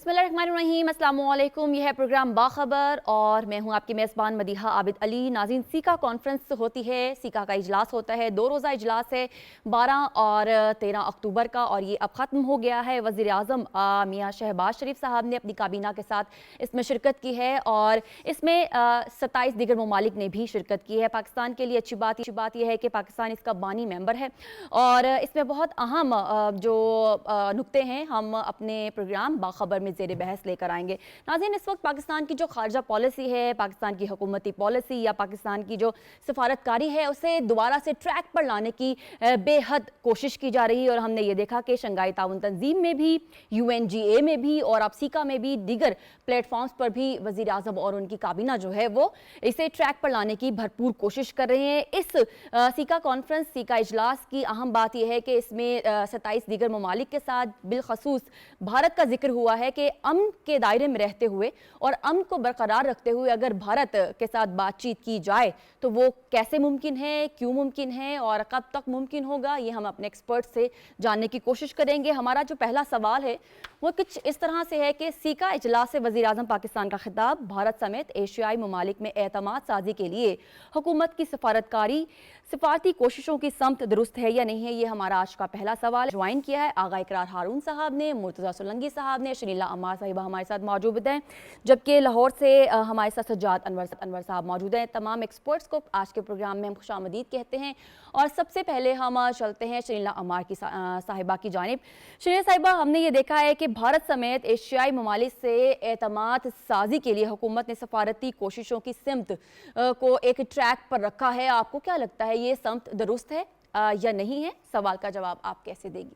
बिस्मिल्लाहिर्रहमानिर्रहीम, अस्सलामुअलैकुम। यह है प्रोग्राम बाखबर और मैं हूं आपकी मेज़बान मदीहा आबिद अली। नाज़रीन, सीका कॉन्फ्रेंस होती है, सीका का इजलास होता है, 2 रोज़ा इजलास है 12 और 13 अक्टूबर का, और ये अब ख़त्म हो गया है। वज़ीर आज़म मियाँ शहबाज शरीफ साहब ने अपनी काबीना के साथ इसमें शिरकत की है और इसमें 27 दीगर ममालिक ने भी शिरकत की है। पाकिस्तान के लिए अच्छी बात यह है कि पाकिस्तान इसका बानी मेंबर है और इसमें बहुत अहम जो नुक्ते हैं हम अपने प्रोग्राम बाखबर में ज़ेर बहस लेकर आएंगे। नाज़रीन, इस वक्त पाकिस्तान की जो खारजा पॉलिसी है, पाकिस्तान की हुकूमती पॉलिसी या पाकिस्तान की जो सफारतकारी है, उसे दोबारा से ट्रैक पर लाने की बेहद कोशिश की जा रही है। और हमने ये देखा कि शंघाई ताउन तंजीम में भी, UNGA में भी और अब सीका में भी, दीगर प्लेटफॉर्म्स पर भी वज़ीर आज़म और उनकी काबीना जो है वो इसे ट्रैक पर लाने की भरपूर कोशिश कर रहे हैं। इस सीका कॉन्फ्रेंस, सीका इजलास की अहम बात यह है कि इसमें 27 दीगर ममालिक के साथ बिलखसूस भारत का जिक्र हुआ है कि अमन के दायरे में रहते हुए और अमन को बरकरार रखते हुए अगर भारत के साथ बातचीत की जाए तो वो कैसे मुमकिन है, क्यों मुमकिन है और कब तक मुमकिन होगा, ये हम अपने एक्सपर्ट से जानने की कोशिश करेंगे। हमारा जो पहला सवाल है वो कुछ इस तरह से है कि सीका इजलास से वज़ीर आज़म पाकिस्तान का खिताब, भारत समेत एशियाई ममालिक में एतमाद साजी के लिए हुकूमत की सफारती कोशिशों की समत दुरुस्त है या नहीं है, ये हमारा आज का पहला सवाल है। ज्वाइन किया है आगा इकरार हारून साहब ने, मुर्तज़ा सोलंकी साहब ने, शनीला अम्मार साहिबा हमारे साथ मौजूद हैं, जबकि लाहौर से हमारे साथ सज्जाद अनवर साहब मौजूद हैं। तमाम एक्सपर्ट्स को आज के प्रोग्राम में हम खुशामदीद कहते हैं और सबसे पहले हम चलते हैं शनीला अम्मार की साहिबा की जानिब। शनीला साहिबा, हमने ये देखा है कि भारत समेत एशियाई ममालिक से एतमाद साजी के लिए हुकूमत ने सफारती कोशिशों की सिमत को एक ट्रैक पर रखा है। आपको क्या लगता है ये समत दुरुस्त है या नहीं है? सवाल का जवाब आप कैसे देगी?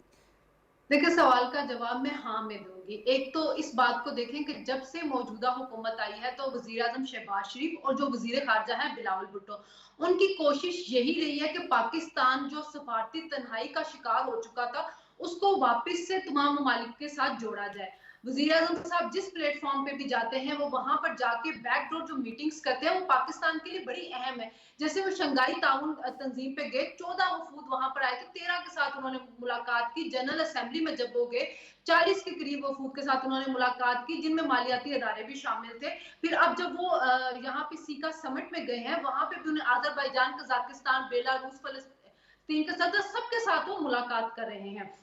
देखिए, सवाल का जवाब मैं हाँ में दूंगी। एक तो इस बात को देखें कि जब से मौजूदा हुकूमत आई है तो वजीर आजम शहबाज शरीफ और जो वजीर खारजा है बिलावल भुट्टो, उनकी कोशिश यही रही है कि पाकिस्तान जो सफारती तन्हाई का शिकार हो चुका था उसको वापस से तमाम ममालिक के साथ जोड़ा जाए। वजीर आजम साहब जिस प्लेटफॉर्म पे भी जाते हैं वो वहां पर जाके बैकडोर जो मीटिंग्स करते हैं वो पाकिस्तान के लिए बड़ी अहम है। जैसे वो शंघाई ताउन तंजीम पे गए, 14 वफूद वहां पर आए थे, 13 के साथ उन्होंने मुलाकात की। जनरल असेंबली में जब वो गए 40 के करीब वफूद के साथ उन्होंने मुलाकात की, जिनमें मालियाती अदारे भी शामिल थे। फिर अब जब वो यहाँ पे सीका समिट में गए हैं वहां पे भी उन्हें आजरबाईजान, कजाकिस्तान, बेलारूस, फलस्तीन के सदस्य सबके साथ वो मुलाकात कर रहे हैं।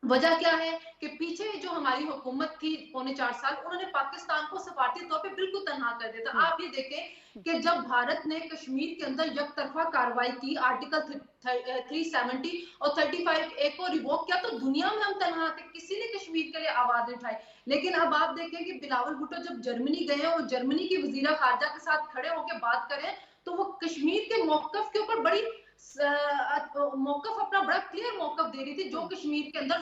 वजह क्या है कि पीछे जो हमारी हुकूमत थी पौने 4 साल, उन्होंने पाकिस्तान को सफारती तौर पे बिल्कुल तनहा कर दिया था। आप ये देखें कि जब भारत ने कश्मीर के अंदर यकतरफा कार्रवाई की, आर्टिकल 370 और 35A को रिवोक किया, तो दुनिया में हम तनहा थे, किसी ने कश्मीर के लिए आवाज नहीं उठाई। लेकिन अब आप देखें कि बिलावल भुट्टो जब जर्मनी गए और जर्मनी की वजीरा खारजा के साथ खड़े होकर बात करें तो वो कश्मीर के मौकफ के ऊपर बड़ी मौकफ अपना बड़ा क्लियर मौकफ दे रही थी, जो कश्मीर के अंदर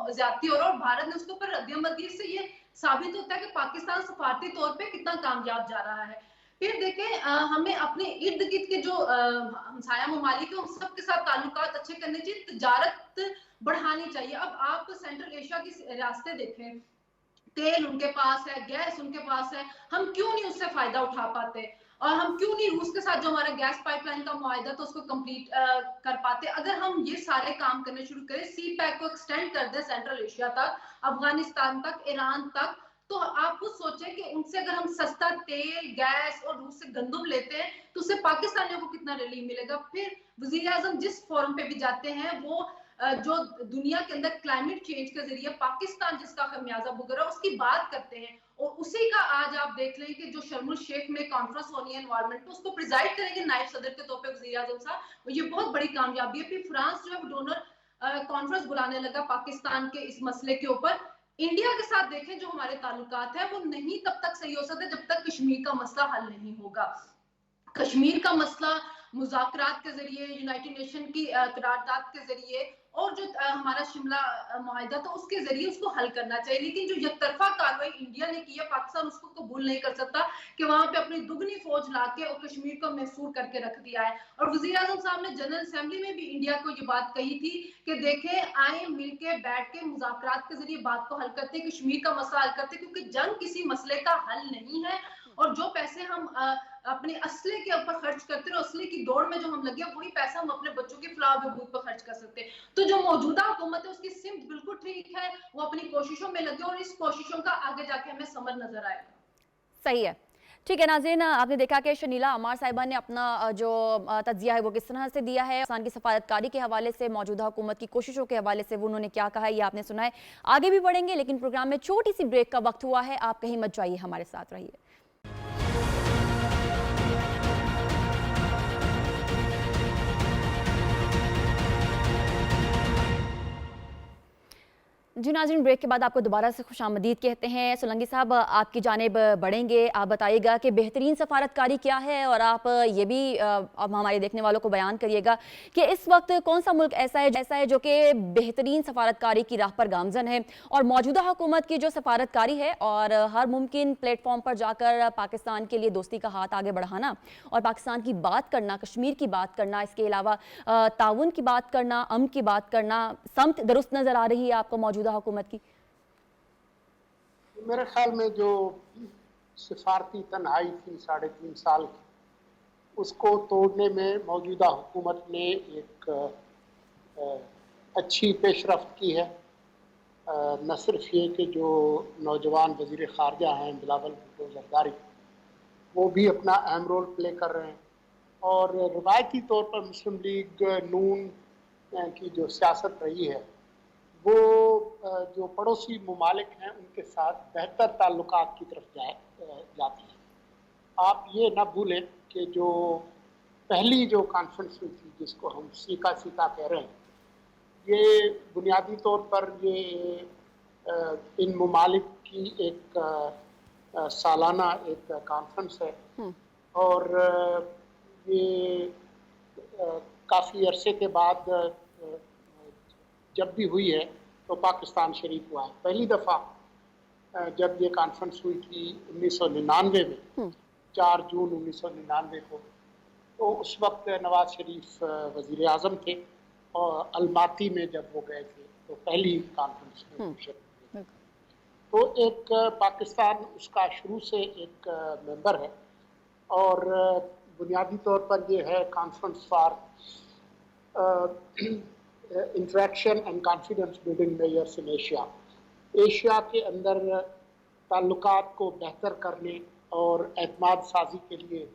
ज्यादती हो रहा है, और भारत ने उसके ऊपर रद्दमंदी से ये साबित होता है कि पाकिस्तान सफारती तौर पे कितना कामयाब जा रहा है। फिर देखें, हमें अपने इर्द गिर्द के जो हमसाया ममालिक है उन सबके साथ ताल्लुकात अच्छे करने चाहिए, तजारत बढ़ानी चाहिए। अब आप सेंट्रल एशिया की रियासतें देखें, तेल उनके पास है, गैस उनके पास है, हम क्यों नहीं उससे फायदा उठा पाते? और हम क्यों नहीं रूस के साथ जो हमारा गैस पाइपलाइन का मुआहदा था उसको कंप्लीट कर पाते? अगर हम ये सारे काम करने शुरू करें, सी पैक को एक्सटेंड कर दें सेंट्रल एशिया तक, अफगानिस्तान तक, ईरान तक, तो आप खुद सोचें कि उनसे अगर हम सस्ता तेल, गैस और रूस से गंदम लेते हैं तो उससे पाकिस्तानियों को कितना रिलीफ मिलेगा। फिर वजीर आजम जिस फोरम पे भी जाते हैं वो जो दुनिया के अंदर क्लाइमेट चेंज के जरिए पाकिस्तान जिसका खमियाजा भुगत रहा है उसकी बात करते हैं, और उसी का आज आप देख लें कि जो शर्म शेख में कॉन्फ्रेंस होनी है एनवायरमेंट, उसको प्रिजाइड करेंगे नायब सदर के तौर पे वजीर आजम साहब, ये बहुत बड़ी कामयाबी है। फिर फ्रांस जो है डोनर कॉन्फ्रेंस बुलाने लगा पाकिस्तान के इस मसले के ऊपर। इंडिया के साथ देखें जो हमारे ताल्लुकात है वो नहीं तब तक सही हो सकते जब तक कश्मीर का मसला हल नहीं होगा। कश्मीर का मसला मुज़ाकरात के जरिए, यूनाइटेड नेशन की करारदाद के जरिए और जो हमारा शिमला मुआहिदा था उसके जरिए उसको हल करना चाहिए। लेकिन जो यकतरफा कार्रवाई इंडिया ने की है, पाकिस्तान उसको कबूल नहीं कर सकता कि वहां पे अपनी दुगनी फौज लाके और कश्मीर को महसूर करके रख दिया है। और वजीर आजम साहब ने जनरल असेंबली में भी इंडिया को ये बात कही थी कि देखें, आए मिलके बैठ के मुज़ाकरात के जरिए बात को हल करते, कश्मीर का मसला हल करते, क्योंकि जंग किसी मसले का हल नहीं है। और जो पैसे हम अपने असले के ऊपर खर्च करते रहे, असले की दौड़ में जो हम लगे वही पैसा हम अपने बच्चों की फलाह बहबूद पर खर्च कर सकते हैं। तो जो मौजूदा हुकूमत है उसकी सिमत बिल्कुल ठीक है, वो अपनी कोशिशों में लगे और इस कोशिशों का आगे जाके हमें समर नजर आएगा। सही है। ठीक है नाज़रीन, आपने देखा कि शनीला अमार साहिबा ने अपना जो तज्जिया है वो किस तरह से दिया है, पाकिस्तान की सफारतकारी के हवाले से, मौजूदा हुकूमत की कोशिशों के हवाले से वो उन्होंने क्या कहा है, ये आपने सुना है। आगे भी बढ़ेंगे, लेकिन प्रोग्राम में छोटी सी ब्रेक का वक्त हुआ है। आप कहीं मत जाइए, हमारे साथ रहिए। जी नाज़रीन, ब्रेक के बाद आपको दोबारा से खुशामदीद कहते हैं। सोलंकी साहब, आपकी जानिब बढ़ेंगे। आप बताइएगा कि बेहतरीन सफारतकारी क्या है, और आप ये भी अब हमारे देखने वालों को बयान करिएगा कि इस वक्त कौन सा मुल्क ऐसा है जो कि बेहतरीन सफारतकारी की राह पर गामजन है, और मौजूदा हुकूमत की जो सफारतकारी है और हर मुमकिन प्लेटफॉर्म पर जाकर पाकिस्तान के लिए दोस्ती का हाथ आगे बढ़ाना और पाकिस्तान की बात करना, कश्मीर की बात करना, इसके अलावा ताउन की बात करना, अमन की बात करना, समत दुरुस्त नज़र आ रही है आपको मौजूदा हुकूमत की? मेरे ख्याल में जो सिफारती तन्हाई थी 3.5 साल की, उसको तोड़ने में मौजूदा हुकूमत ने एक अच्छी पेशरफ्त की है। न सिर्फ ये कि जो नौजवान वज़ीर ख़ारजा हैं बिलावल भुट्टो ज़रदारी, वो भी अपना अहम रोल प्ले कर रहे हैं, और रवायती तौर पर मुस्लिम लीग नून की जो सियासत रही है वो जो पड़ोसी ममालिक हैं उनके साथ बेहतर ताल्लुकात की तरफ जाती है। आप ये ना भूलें कि जो पहली जो कॉन्फ्रेंस हुई थी, जिसको हम सीका कह रहे हैं, ये बुनियादी तौर पर ये इन ममालिक की एक सालाना एक कॉन्फ्रेंस है, और ये काफ़ी अरसे के बाद जब भी हुई है तो पाकिस्तान शरीक हुआ है। पहली दफ़ा जब ये कॉन्फ्रेंस हुई थी 1999 में, 4 जून 1999 को, तो उस वक्त नवाज शरीफ वज़ीर आज़म थे, और अलमाती में जब वो गए थे तो पहली कॉन्फ्रेंस में शरीक हुए। तो एक पाकिस्तान उसका शुरू से एक मेंबर है, और बुनियादी तौर पर ये है conference for interaction and confidence building measures in Asia. Asia के अंदर ताल्लुकात को बेहतर करने और एतमाद साजी के लिए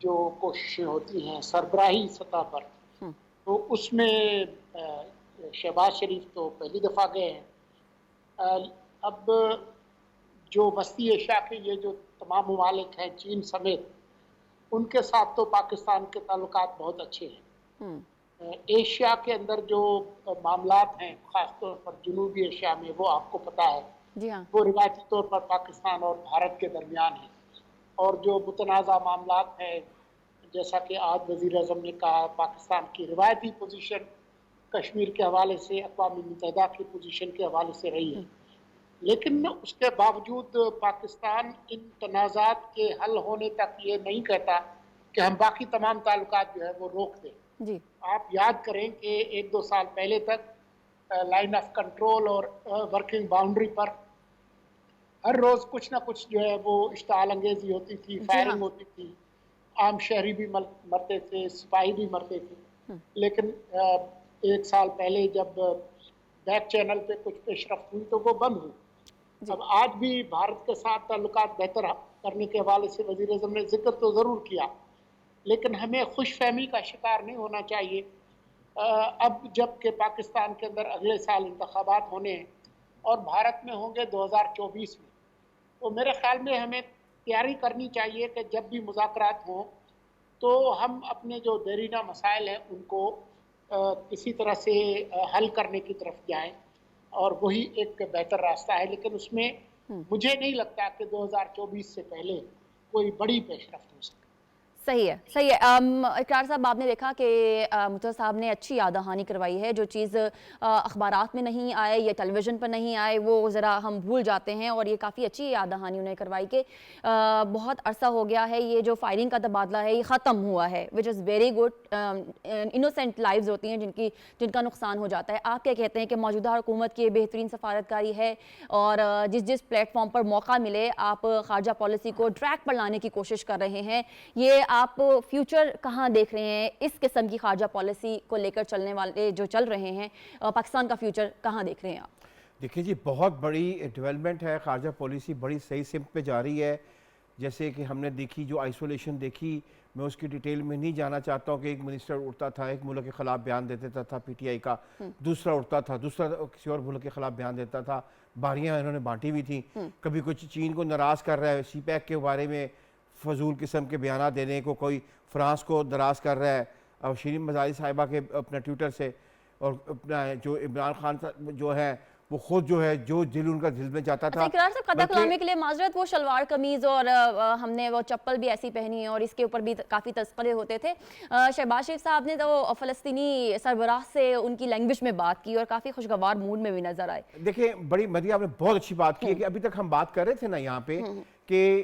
जो कोशिशें होती हैं सरबराही सतह पर, तो उसमें शहबाज शरीफ तो पहली दफ़ा गए हैं। अब जो वस्ती एशिया के ये जो तमाम ममालिक हैं चीन समेत, उनके साथ तो पाकिस्तान के ताल्लुकात बहुत अच्छे हैं। एशिया के अंदर जो मामलात हैं, ख़ासतौर पर जनूबी एशिया में, वो आपको पता है जी हाँ, वो रिवायती तौर पर पाकिस्तान और भारत के दरमियान है। और जो मुतनाज़ा मामलात हैं, जैसा कि आज वज़ीर आज़म ने कहा, पाकिस्तान की रिवायती पोजीशन कश्मीर के हवाले से अक़वाम मुत्तहिदा की पोजीशन के हवाले से रही है, लेकिन उसके बावजूद पाकिस्तान इन तनाज़ात के हल होने तक ये नहीं कहता कि हम बाकी तमाम ताल्लुकात जो है वो रोक दें। जी आप याद करें कि 1-2 साल पहले तक लाइन ऑफ कंट्रोल और वर्किंग बाउंड्री पर हर रोज़ कुछ ना कुछ जो है वो इश्ताल अंगेज़ी होती थी, फायरिंग होती थी, आम शहरी भी मरते थे, सिपाही भी मरते थे। लेकिन 1 साल पहले जब बैक चैनल पे कुछ पेशरफ्त हुई तो वो बंद हुई। अब आज भी भारत के साथ ताल्लुकात बेहतर करने के हवाले से वज़ीर आज़म ने जिक्र तो ज़रूर किया, लेकिन हमें खुशफहमी का शिकार नहीं होना चाहिए। अब जबकि पाकिस्तान के अंदर अगले साल इंतखाबात होने हैं और भारत में होंगे 2024 में, तो मेरे ख्याल में हमें तैयारी करनी चाहिए कि जब भी मुज़ाकरात हों तो हम अपने जो देरीना मसाइल हैं उनको किसी तरह से हल करने की तरफ जाएं, और वही एक बेहतर रास्ता है। लेकिन उसमें मुझे नहीं लगता कि 2024 से पहले कोई बड़ी पेशरफ्त हो सके। صحیح ہے، صحیح ہے. اقرار صاحب، آپ نے دیکھا کہ مطہر صاحب نے اچھی یاد دہانی کروائی ہے. جو چیز اخبارات میں نہیں آئے یا ٹیلی ویژن پر نہیں آئے وہ ذرا ہم بھول جاتے ہیں، اور یہ کافی اچھی یاد دہانی انہیں کروائی کہ بہت عرصہ ہو گیا ہے یہ جو فائرنگ کا تبادلہ ہے یہ ختم ہوا ہے، which is very good. Innocent lives ہوتی ہیں جن کا نقصان ہو جاتا ہے. آپ کیا کہتے ہیں کہ موجودہ حکومت کی بہترین سفارتکاری ہے، اور جس پلیٹ فارم پر موقع ملے آپ خارجہ پالیسی کو ٹریک پر لانے کی کوشش کر رہے ہیں، یہ آپ فیوچر کہاں دیکھ رہے ہیں اس قسم کی خارجہ پالیسی کو لے کر چلنے والے جو چل رہے ہیں، پاکستان کا فیوچر کہاں دیکھ رہے ہیں آپ؟ دیکھیں جی، بہت بڑی ڈیولپمنٹ ہے، خارجہ پالیسی بڑی صحیح سمت پہ جا رہی ہے. جیسے کہ ہم نے دیکھی جو آئسولیشن دیکھی، میں اس کی ڈیٹیل میں نہیں جانا چاہتا ہوں کہ ایک منسٹر اٹھتا تھا ایک ملک کے خلاف بیان دیتا تھا پی ٹی آئی کا، دوسرا اٹھتا تھا دوسرا کسی اور ملک کے خلاف بیان دیتا تھا. باریاں انہوں نے بانٹی ہوئی تھیں. کبھی کچھ چین کو ناراض کر رہا ہے سی پیک کے بارے میں فضول قسم کے بیانات دینے کو، کوئی فرانس کو ناراض کر رہا ہے اور شیرین مزاری صاحبہ کے اپنا ٹویٹر سے، اور اپنا جو عمران خان جو ہے وہ خود جو ہے جو دل ان کا دل میں جاتا تھا. اقرار صاحب، قطع کلامی کے لیے معذرت، وہ شلوار قمیض اور ہم نے وہ چپل بھی ایسی پہنی ہے اور اس کے اوپر بھی کافی تذکرے ہوتے تھے. شہباز شریف صاحب نے تو فلسطینی سربراہ سے ان کی لینگویج میں بات کی اور کافی خوشگوار موڈ میں بھی نظر آئے. دیکھیں بڑی مدیہ آپ نے بہت اچھی بات کی ہے کہ ابھی تک ہم بات کر رہے تھے نا یہاں پہ کہ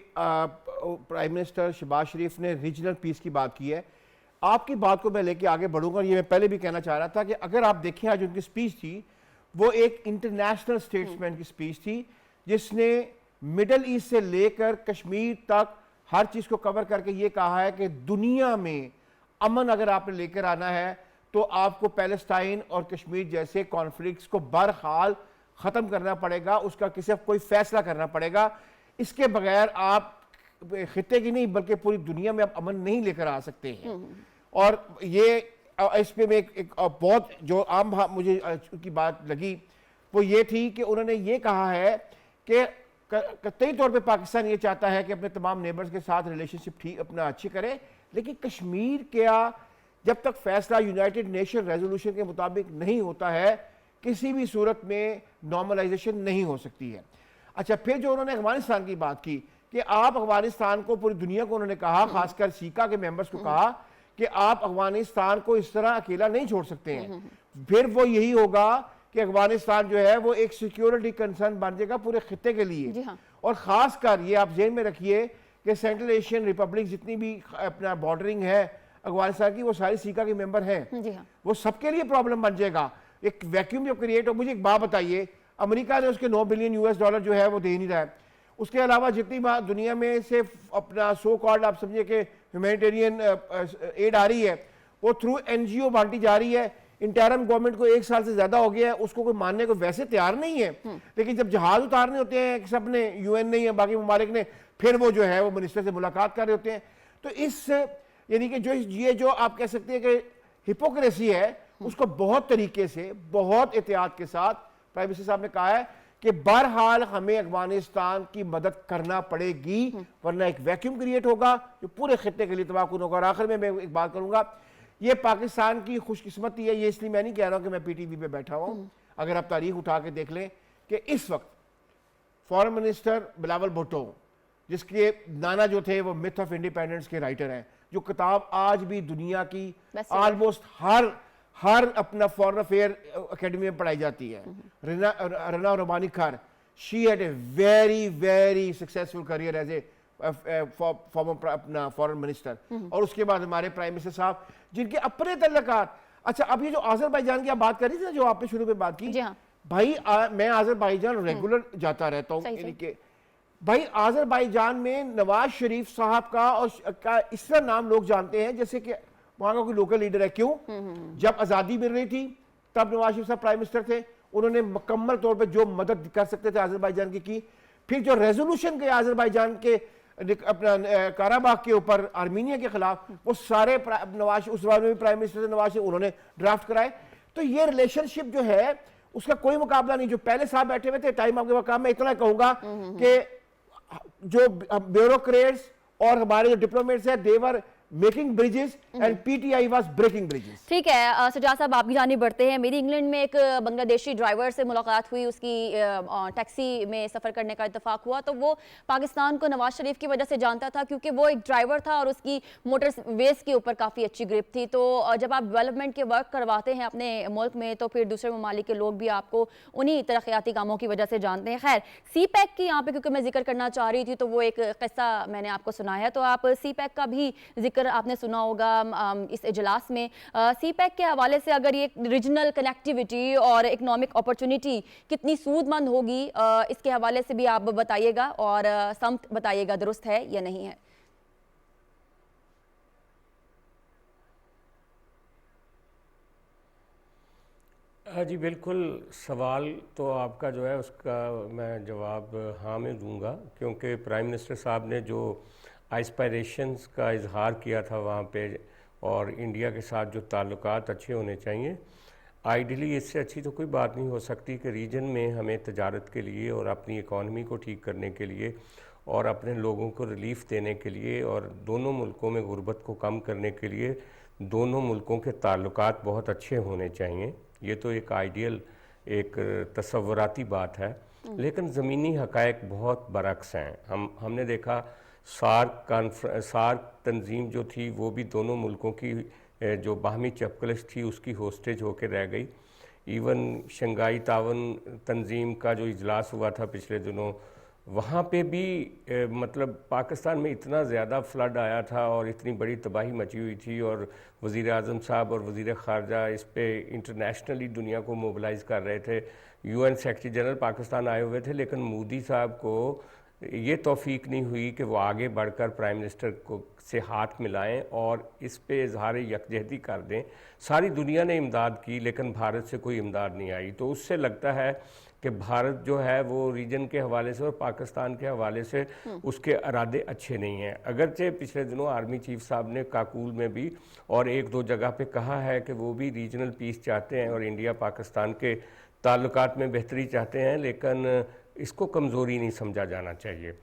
پرائم منسٹر شہباز شریف نے ریجنل پیس کی بات کی ہے. آپ کی بات کو میں لے کے آگے بڑھوں گا. یہ میں پہلے بھی کہنا چاہ رہا تھا کہ اگر آپ دیکھیں آج ان کی سپیچ تھی وہ ایک انٹرنیشنل سٹیٹسمین کی سپیچ تھی جس نے مڈل ایسٹ سے لے کر کشمیر تک ہر چیز کو کور کر کے یہ کہا ہے کہ دنیا میں امن اگر آپ نے لے کر آنا ہے تو آپ کو پیلسٹائن اور کشمیر جیسے کانفلکٹس کو برحال ختم کرنا پڑے گا، اس کا کسی کوئی فیصلہ کرنا پڑے گا. اس کے بغیر آپ خطے کی نہیں بلکہ پوری دنیا میں آپ امن نہیں لے کر آ سکتے ہیں. اور یہ اس پہ میں ایک بہت جو عام مجھے ان کی بات لگی وہ یہ تھی کہ انہوں نے یہ کہا ہے کہ قطعی طور پہ پاکستان یہ چاہتا ہے کہ اپنے تمام نیبرز کے ساتھ ریلیشن شپ ٹھیک اپنا اچھی کرے، لیکن کشمیر کیا جب تک فیصلہ یونائٹڈ نیشن ریزولوشن کے مطابق نہیں ہوتا ہے کسی بھی صورت میں نارملائزیشن نہیں ہو سکتی ہے. اچھا، پھر جو انہوں نے افغانستان کی بات کی کہ آپ افغانستان کو پوری دنیا کو انہوں نے کہا، خاص کر سیکا کے ممبرز کو کہا کہ آپ افغانستان کو اس طرح اکیلا نہیں چھوڑ سکتے ہیں. پھر وہ یہی ہوگا کہ افغانستان جو ہے وہ ایک سیکیورٹی کنسرن بن جائے گا پورے خطے کے لیے. اور خاص کر یہ آپ ذہن میں رکھیے کہ سینٹرل ایشین ریپبلک جتنی بھی اپنا بارڈرنگ ہے افغانستان کی وہ ساری سیکا کے ممبر ہیں. وہ سب کے لیے پرابلم بن جائے گا، ایک ویکیوم جو کریٹ ہو. مجھے ایک بات بتائیے، امریکہ نے اس کے 9 بلین US ڈالر جو ہے وہ دے نہیں رہا ہے. اس کے علاوہ جتنی بات دنیا میں سے اپنا سو کالڈ آپ سمجھے کہ ہیومینیٹیرین ایڈ آ رہی ہے وہ تھرو NGO بانٹی جا رہی ہے. انٹرم گورنمنٹ کو 1 سال سے زیادہ ہو گیا ہے، اس کو کوئی ماننے کو ویسے تیار نہیں ہے. لیکن جب جہاز اتارنے ہوتے ہیں سب نے، UN نے یا باقی ممالک نے، پھر وہ جو ہے وہ منسٹر سے ملاقات کر رہے ہوتے ہیں. تو اس یعنی کہ یہ جو آپ کہہ سکتے ہیں کہ ہپوکریسی ہے اس کو بہت طریقے سے بہت احتیاط کے ساتھ پرائم منسٹر صاحب نے کہا ہے کہ بہرحال ہمیں افغانستان کی مدد کرنا پڑے گی ورنہ ایک ویکیوم کریٹ ہوگا جو پورے خطے کے لیے تباہ کن ہوگا. اور آخر میں ایک بات کروں گا، یہ پاکستان کی خوش قسمتی ہے. یہ اس لیے میں نہیں کہہ رہا ہوں کہ میں PTV پہ بیٹھا ہوں. اگر آپ تاریخ اٹھا کے دیکھ لیں کہ اس وقت فارن منسٹر بلاول بھٹو جس کے نانا جو تھے وہ myth of independence کے رائٹر ہیں، جو کتاب آج بھی دنیا کی آلموسٹ ہر اپنا فورن افیئر اکیڈمی میں پڑھائی جاتی ہے، Hina Rabbani Khar. She had a very very successful career as a former اپنا فارن منسٹر. اور اس کے بعد ہمارے پرائم منسٹر صاحب جن کے اپنے تعلقات. اچھا، اب یہ جو آذربائیجان کی آپ بات کر رہی تھی جو آپ نے شروع میں بات کی، بھائی میں آذربائیجان ریگولر جاتا رہتا ہوں. یعنی کہ بھائی آذربائیجان میں نواز شریف صاحب کا اور اس طرح نام لوگ جانتے ہیں جیسے کہ وہاں کا کوئی لوکل لیڈر ہے. کیوں؟ جب آزادی مل رہی تھی تب نواز شریف صاحب پرائم منسٹر تھے، انہوں نے مکمل طور پہ جو مدد کر سکتے تھے آذربائیجان کی. پھر جو ریزولوشن کے آذربائیجان کے اپنا کاراباغ کے اوپر آرمینیا کے خلاف وہ سارے نواز اس بار میں بھی پرائم منسٹر نواز شریف انہوں نے ڈرافٹ کرائے. تو یہ ریلیشن شپ جو ہے اس کا کوئی مقابلہ نہیں. جو پہلے صاحب بیٹھے ہوئے تھے ٹائم آپ کے وقت میں اتنا کہوں گا کہ جو بیوروکریٹس اور ہمارے جو ڈپلومیٹس ہیں they were making bridges and PTI was breaking bridges. ठीक है सजाद साहब, आपकी जानिब बढ़ते हैं। मेरी इंग्लैंड में एक बांग्लादेशी ड्राइवर से मुलाकात हुई, उसकी टैक्सी में सफ़र करने का इत्तेफाक हुआ, तो वो पाकिस्तान को नवाज शरीफ की वजह से जानता था, क्योंकि वो एक ड्राइवर था और उसकी मोटर वेज के ऊपर काफ़ी अच्छी ग्रिप थी। तो जब आप डेवलपमेंट के वर्क करवाते हैं अपने मुल्क में, तो फिर दूसरे ममालिक के लोग भी आपको उन्हीं तरक्याती कामों की वजह से जानते हैं। खैर, सी पैक की यहाँ पे क्योंकि मैं जिक्र करना चाह रही थी, तो वो एक किस्सा मैंने आपको सुनाया है, तो आप सी पैक का भी जिक्र आपने सुना होगा इस इजलास में। सी पैक के हवाले से अगर ये रीजनल कनेक्टिविटी और इकोनॉमिक अपॉर्चुनिटी कितनी सूदमंद होगी, इसके हवाले से भी आप बताइएगा और समत बताइएगा दुरुस्त है या नहीं है। हाँ जी, बिल्कुल। सवाल तो आपका जो है उसका मैं जवाब हाँ में दूंगा, क्योंकि प्राइम मिनिस्टर साहब ने जो एस्पायरेशंस का इजहार किया था वहाँ पे, और इंडिया के साथ जो ताल्लुकात अच्छे होने चाहिए, आइडियली इससे अच्छी तो कोई बात नहीं हो सकती कि रीजन में हमें तजारत के लिए और अपनी इकॉनमी को ठीक करने के लिए और अपने लोगों को रिलीफ देने के लिए और दोनों मुल्कों में गुर्बत को कम करने के लिए दोनों मुल्कों के ताल्लुकात बहुत अच्छे होने चाहिए। ये तो एक आइडियल, एक तसव्वुराती बात है, लेकिन ज़मीनी हक़ाइक़ बहुत बरक्स हैं। हमने देखा सार्क तंजीम जो थी वो भी दोनों मुल्कों की जो बाहमी चपकलश थी उसकी होस्टेज होकर रह गई। इवन शंघाई तावन तंजीम का जो इजलास हुआ था पिछले दिनों, वहाँ पे भी मतलब पाकिस्तान में इतना ज़्यादा फ्लड आया था और इतनी बड़ी तबाही मची हुई थी, और वज़ीर आज़म साहब और वज़ीर ख़ारजा इस पे इंटरनेशनली दुनिया को मोबिलाइज़ कर रहे थे। UN सेक्रेटरी जनरल पाकिस्तान आए हुए थे, लेकिन मोदी साहब को ये तौफीक नहीं हुई कि वो आगे बढ़कर प्राइम मिनिस्टर को से हाथ मिलाएं और इस पे इजहार यकजहती कर दें। सारी दुनिया ने इमदाद की, लेकिन भारत से कोई इमदाद नहीं आई। तो उससे लगता है कि भारत जो है वो रीजन के हवाले से और पाकिस्तान के हवाले से उसके इरादे अच्छे नहीं हैं। अगरचे पिछले दिनों आर्मी चीफ साहब ने काकूल में भी और एक दो जगह पे कहा है कि वो भी रीजनल पीस चाहते हैं और इंडिया पाकिस्तान के ताल्लुकात में बेहतरी चाहते हैं, लेकिन इसको कमज़ोरी नहीं समझा जाना चाहिए।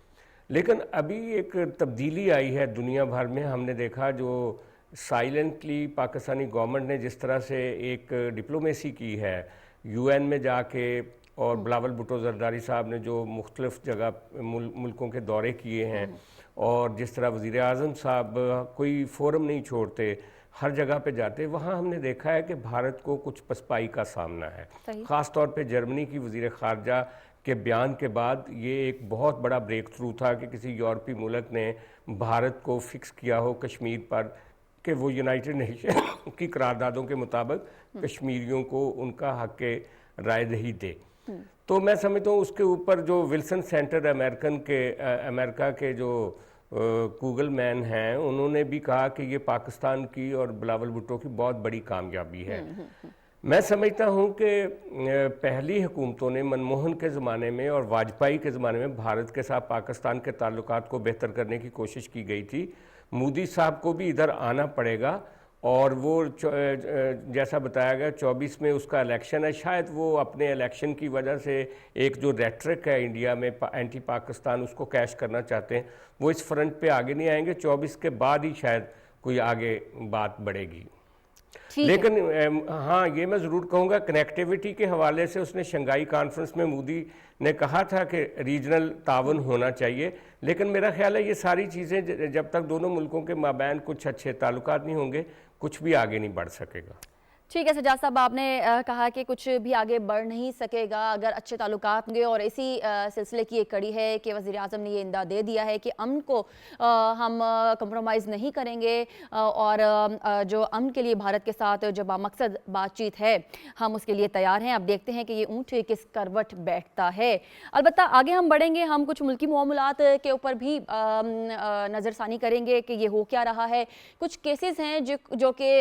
लेकिन अभी एक तब्दीली आई है दुनिया भर में। हमने देखा जो साइलेंटली पाकिस्तानी गवर्नमेंट ने जिस तरह से एक डिप्लोमेसी की है UN में जाके, और बिलावल भुट्टो जरदारी साहब ने जो मुख्तलिफ जगह मुल्कों के दौरे किए हैं, और जिस तरह वज़ीर आज़म साहब कोई फोरम नहीं छोड़ते, हर जगह पे जाते, वहाँ हमने देखा है कि भारत को कुछ पसपाई का सामना है। ख़ास तौर पे जर्मनी की वज़ीर ख़ारजा के बयान के बाद ये एक बहुत बड़ा ब्रेक थ्रू था कि किसी यूरोपीय मुल्क ने भारत को फिक्स किया हो कश्मीर पर कि वो यूनाइटेड नेशन की करारदादों के मुताबिक कश्मीरियों को उनका हक़ राय दही दे। तो मैं समझता हूँ उसके ऊपर जो विल्सन सेंटर अमेरिका के जो गूगल मैन हैं, उन्होंने भी कहा कि ये पाकिस्तान की और बिलावल भुट्टो की बहुत बड़ी कामयाबी है। मैं समझता हूँ कि पहली हुकूमतों ने मनमोहन के ज़माने में और वाजपेयी के ज़माने में भारत के साथ पाकिस्तान के ताल्लुकात को बेहतर करने की कोशिश की गई थी। मोदी साहब को भी इधर आना पड़ेगा, और वो जैसा बताया गया 24 में उसका इलेक्शन है। शायद वो अपने इलेक्शन की वजह से एक जो रेट्रिक है इंडिया में एंटी पाकिस्तान, उसको कैश करना चाहते हैं। वो इस फ्रंट पे आगे नहीं आएंगे, 24 के बाद ही शायद कोई आगे बात बढ़ेगी। लेकिन हाँ, ये मैं ज़रूर कहूँगा कनेक्टिविटी के हवाले से उसने शंघाई कॉन्फ्रेंस में मोदी ने कहा था कि रीजनल तावन होना चाहिए, लेकिन मेरा ख्याल है ये सारी चीज़ें जब तक दोनों मुल्कों के माबैन कुछ अच्छे ताल्लुकात नहीं होंगे, कुछ भी आगे नहीं बढ़ सकेगा। ठीक है सजाद साहब, आपने कहा कि कुछ भी आगे बढ़ नहीं सकेगा अगर अच्छे ताल्लुकात होंगे, और इसी सिलसिले की एक कड़ी है कि वज़ीर आज़म ने ये इंदा दे दिया है कि अमन को हम कंप्रोमाइज़ नहीं करेंगे, और जो अमन के लिए भारत के साथ जो बामकसद बातचीत है हम उसके लिए तैयार हैं। अब देखते हैं कि ये ऊँट किस करवट बैठता है। अलबत्ता आगे हम बढ़ेंगे, हम कुछ मुल्की मामलात के ऊपर भी नज़रसानी करेंगे कि ये हो क्या रहा है। कुछ केसेस हैं जो कि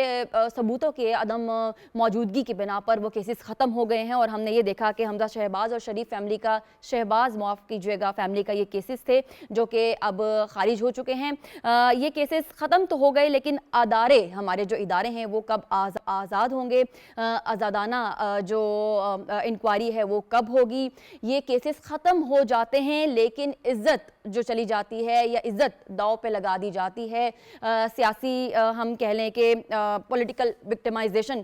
सबूतों के अदम मौजूदगी की बिना पर वो केसेस ख़त्म हो गए हैं, और हमने ये देखा कि हमजा शहबाज और शरीफ फैमिली का, शहबाज माफ़ कीजिएगा, फैमिली का ये केसेस थे जो कि अब खारिज हो चुके हैं। ये केसेस ख़त्म तो हो गए, लेकिन अदारे, हमारे जो इदारे हैं वो कब आज़ाद होंगे, आज़ादाना जो इंक्वायरी है वो कब होगी। ये केसेस ख़त्म हो जाते हैं, लेकिन इज़्ज़त جو چلی جاتی ہے یا عزت داؤ پہ لگا دی جاتی ہے, سیاسی ہم کہہ لیں کہ پولیٹیکل وکٹمائزیشن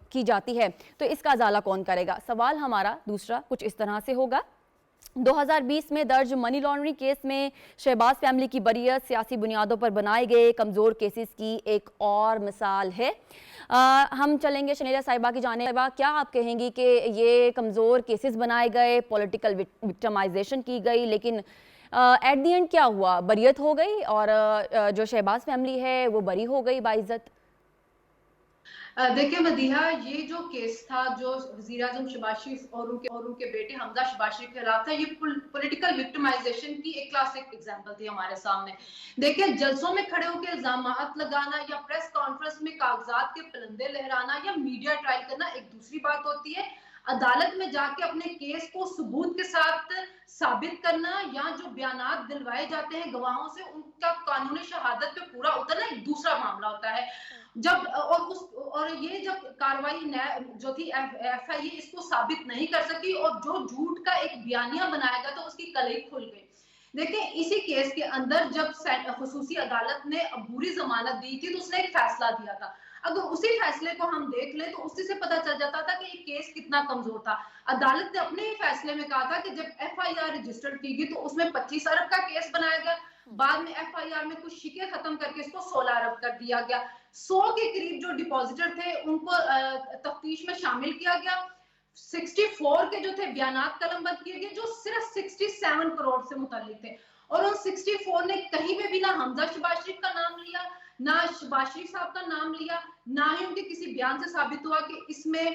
کی جاتی ہے, تو اس کا ازالہ کون کرے گا؟ سوال ہمارا دوسرا کچھ اس طرح سے ہوگا. 2020 میں درج منی لانڈرنگ کیس میں شہباز فیملی کی بریت سیاسی بنیادوں پر بنائے گئے کمزور کیسز کی ایک اور مثال ہے. ہم چلیں گے شنیرہ صاحبہ کی جانب. کیا آپ کہیں گی کہ یہ کمزور کیسز بنائے گئے, پولیٹیکل وکٹمائزیشن کی گئی, لیکن ایٹ دی اینڈ کیا ہوا؟ بریت ہو گئی اور جو شہباز فیملی ہے وہ بری ہو گئی باعزت. دیکھیں مدیحہ, یہ جو کیس تھا جو وزیر اعظم شہباز شریف اور ان کے بیٹے حمزہ شہباز شریف کے خلاف تھا, یہ پولیٹیکل وکٹمائزیشن کی ایک کلاسک ایگزامپل تھی ہمارے سامنے. دیکھیں جلسوں میں کھڑے ہو کے الزامات لگانا یا پریس کانفرنس میں کاغذات کے پلندے لہرانا یا میڈیا ٹرائل کرنا ایک دوسری بات ہوتی ہے. عدالت میں جا کے اپنے کیس کو ثبوت کے ساتھ ثابت کرنا یا جو بیانات دلوائے جاتے ہیں گواہوں سے ان کا قانون شہادت پہ پورا اترنا ایک دوسرا معاملہ ہوتا ہے. جب اور یہ جب کاروائی جو تھی ایف آئی اے اس کو ثابت نہیں کر سکی اور جو جھوٹ کا ایک بیانیہ بنایا گیا تو اس کی کلئی کھل گئی. دیکھیں اسی کیس کے اندر جب خصوصی عدالت نے عبوری ضمانت دی تھی تو اس نے ایک فیصلہ دیا تھا. اگر اسی فیصلے کو ہم دیکھ لیں تو اسی سے پتہ چل جاتا تھا کہ یہ کیس کتنا کمزور تھا. عدالت نے اپنے ہی فیصلے میں کہا تھا کہ جب ایف آئی آر رجسٹر کی گئی تو اس میں 25 ارب کا کیس بنایا گیا, بعد میں ایف آئی آر میں کچھ شکے ختم کر کے اس کو 16 ارب کر دیا گیا. 100 کے قریب جو ڈپازیٹر تھے ان کو تفتیش میں شامل کیا گیا. 64 کے جو تھے بیانات قلم بند کیے گئے جو صرف 67 کروڑ سے متعلق تھے, اور ان 64 نے کہیں پہ بھی نہ حمزہ شہباز شریف کا نام لیا, نہ شہباز شریف صاحب کا نام لیا, نہ ہی ان کے کسی بیان سے ثابت ہوا کہ اس میں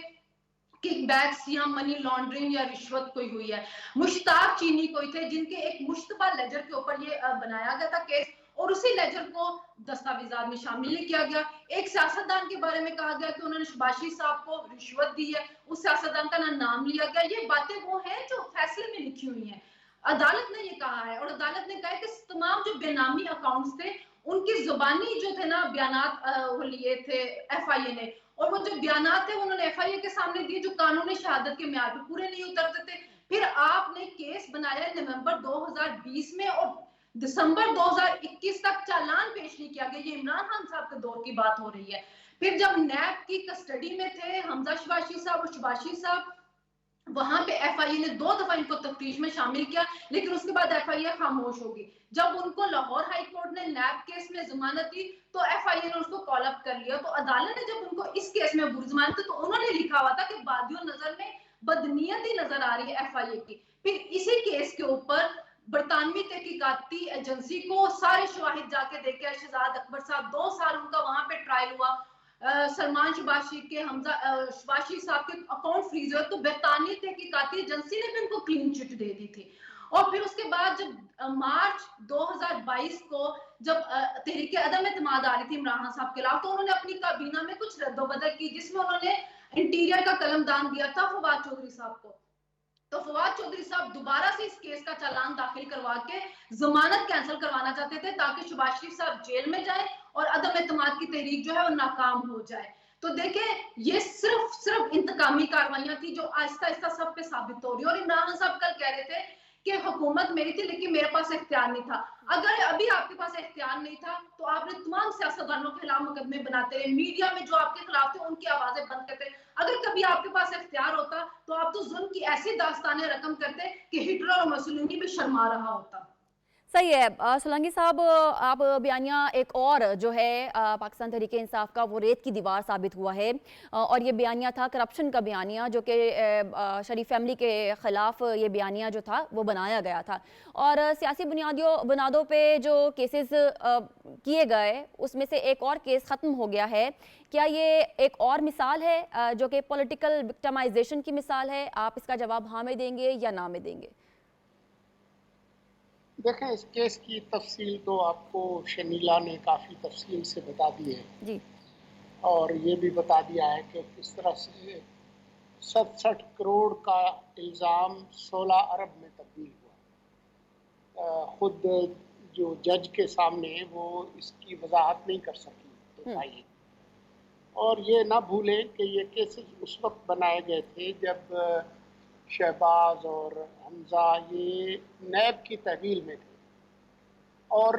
کک بیکس یا منی لانڈرنگ یا رشوت کوئی ہوئی ہے. مشتاق چینی کوئی تھے جن کے ایک مشتبہ لیجر کے اوپر یہ بنایا گیا تھا کیس, اور اسی لیجر کو دستاویزات میں شامل نہیں کیا گیا. ایک سیاستدان کے بارے میں کہا گیا کہ انہوں نے شہباز شریف صاحب کو رشوت دی ہے, اس سیاستدان کا نام لیا گیا. یہ باتیں وہ ہیں جو فیصلے میں لکھی ہوئی ہیں. عدالت نے یہ کہا ہے اور عدالت نے کہا ہے کہ تمام جو بے نامی اکاؤنٹس تھے ان کی زبانی جو تھے نا بیانات لیے تھے ایف آئی اے نے, اور وہ جو بیانات تھے انہوں نے ایف آئی اے کے سامنے دیے جو قانون شہادت کے معیار پہ پورے نہیں اترتے تھے. پھر آپ نے کیس بنایا نومبر 2020 میں اور دسمبر 2021 تک چالان پیش نہیں کیا گیا. یہ عمران خان صاحب کے دور کی بات ہو رہی ہے. پھر جب نیب کی کسٹڈی میں تھے حمزہ شہباز شریف صاحب اور شہباز شریف صاحب, وہاں پہ ایف آئی اے نے 2 دفعہ ان کو تفتیش میں شامل کیا, لیکن اس کے بعد ایف آئی اے خاموش ہوگی. جب ان کو لاہور ہائی کورٹ نے نیب کیس میں ضمانت دی تو ایف آئی اے نے اس کو کال اپ کر لیا. تو عدالت نے جب ان کو اس کیس میں عبوری ضمانت دی تو انہوں نے لکھا ہوا تھا کہ بادیوں نظر میں بدنیتی نظر آ رہی ہے ایف آئی اے کی. پھر اسی کیس کے اوپر برطانوی تحقیقاتی ایجنسی کو سارے شواہد جا کے دیکھے. شہزاد اکبر صاحب 2 سال ان کا وہاں پہ ٹرائل ہوا, سلمان شہباز شریف کے حمزہ شہباز شریف صاحب کے اکاؤنٹ فریز ہوئے تو برطانوی تحقیقاتی ایجنسی نے بھی ان کو کلین چٹ دے دی تھی. اور پھر اس کے بعد جب مارچ 2022 کو جب تحریک عدم اعتماد آ رہی تھی عمران خان صاحب کے خلاف تو انہوں نے اپنی کابینہ میں کچھ رد و بدل کی, جس میں انہوں نے انٹیریئر کا قلم دان دیا تھا فواد چودھری صاحب کو. تو فواد چودھری صاحب دوبارہ سے اس کیس کا چالان داخل کروا کے ضمانت کینسل کروانا چاہتے تھے تاکہ شہباز شریف صاحب جیل میں جائیں اور عدم اعتماد کی تحریک جو ہے وہ ناکام ہو جائے. تو دیکھیں یہ صرف انتقامی کاروائیاں تھی جو آہستہ آہستہ سب پہ ثابت ہو رہی ہے. اور عمران خان صاحب کل کہہ رہے تھے کہ حکومت میری تھی لیکن میرے پاس اختیار نہیں تھا. اگر ابھی آپ کے پاس اختیار نہیں تھا تو آپ نے تمام سیاستدانوں کے خلاف مقدمے بناتے رہے, میڈیا میں جو آپ کے خلاف تھے ان کی آوازیں بند کرتے. اگر کبھی آپ کے پاس اختیار ہوتا تو آپ تو ظلم کی ایسی داستانیں رقم کرتے کہ ہٹلر اور مسولینی بھی شرما رہا ہوتا. صحیح ہے. سولنگی صاحب, آپ بیانیہ ایک اور جو ہے پاکستان تحریک انصاف کا وہ ریت کی دیوار ثابت ہوا ہے, اور یہ بیانیہ تھا کرپشن کا بیانیہ جو کہ شریف فیملی کے خلاف یہ بیانیہ جو تھا وہ بنایا گیا تھا. اور سیاسی بنیادوں پہ جو کیسز کیے گئے اس میں سے ایک اور کیس ختم ہو گیا ہے. کیا یہ ایک اور مثال ہے جو کہ پولیٹیکل وکٹمائزیشن کی مثال ہے؟ آپ اس کا جواب ہاں میں دیں گے یا نہ میں دیں گے؟ دیکھیں اس کیس کی تفصیل تو آپ کو شنیلا نے کافی تفصیل سے بتا دی ہے جی, اور یہ بھی بتا دیا ہے کہ کس طرح سے 67 کروڑ کا الزام 16 ارب میں تبدیل ہوا. خود جو جج کے سامنے وہ اس کی وضاحت نہیں کر سکی. اور یہ نہ بھولیں کہ یہ کیسز اس وقت بنائے گئے تھے جب शहबाज और हमजा ये नैब की तहवील में थे, और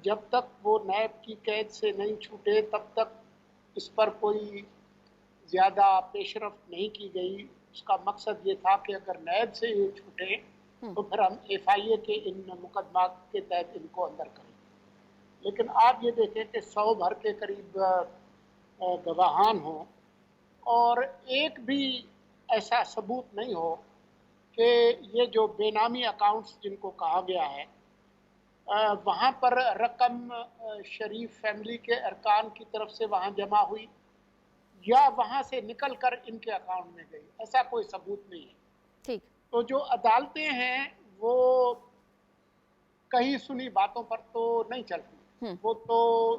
जब तक वो नैब की कैद से नहीं छूटे तब तक इस पर कोई ज़्यादा पेशरफ्त नहीं की गई। उसका मकसद ये था कि अगर नैब से ये छूटे तो फिर हम FIA के इन मुकदमा के तहत इनको अंदर करें। लेकिन आप ये देखें कि 100 भर के करीब गवाहान हों और एक भी ऐसा सबूत नहीं हो कि ये जो बेनामी अकाउंट्स जिनको कहा गया है वहाँ पर रकम शरीफ फैमिली के अरकान की तरफ से वहाँ जमा हुई या वहाँ से निकल कर इनके अकाउंट में गई, ऐसा कोई सबूत नहीं है। ठीक। तो जो अदालतें हैं वो कहीं सुनी बातों पर तो नहीं चलती, वो तो